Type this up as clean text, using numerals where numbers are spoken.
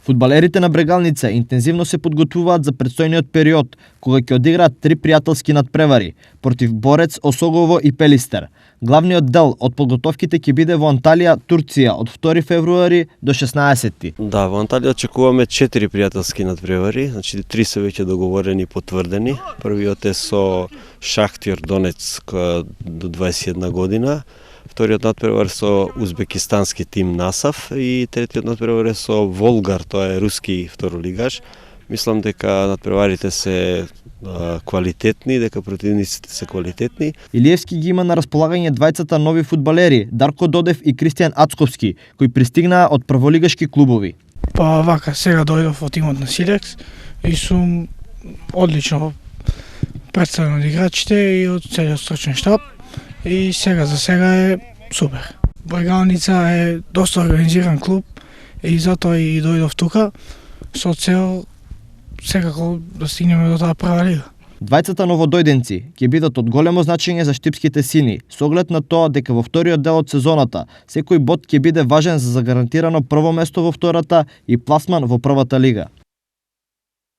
Фудбалерите на Брегалница интензивно се подготвуваат за предстојниот период, кога ќе одиграат 3 пријателски надпревари против Борец, Осогово и Пелистер. Главниот дел од подготовките ќе биде во Анталија, Турција од 2 февруари до 16. Да, во Анталија очекуваме 4 пријателски надпревари, значи 3 се веќе договорени и потврдени. Првиот е со Шахтер Донецк до 21 година. Вториот надпревар со узбекистански тим Насав и третиот надпревар е со Волгар, тоа е руски второлигаш. Мислам дека надпреварите се квалитетни, дека противниците се квалитетни. Илиевски ги има на располагање двајцата нови фудбалери, Дарко Додев и Кристијан Ацковски, кои пристигнаа од прволигашки клубови. Па вака, сега дојдов од тимот на Силекс и сум одлично представен од играчите и од целиот стручен штаб. И сега за сега е супер. Брегалница е доста организиран клуб и затоа и дојдов тука со цел секако да стигнеме до таа прва лига. Двајцата новодојденци ќе бидат од големо значење за штипските сини, со оглед на тоа дека во вториот дел од сезоната секој бод ќе биде важен за загарантирано прво место во втората и пласман во првата лига.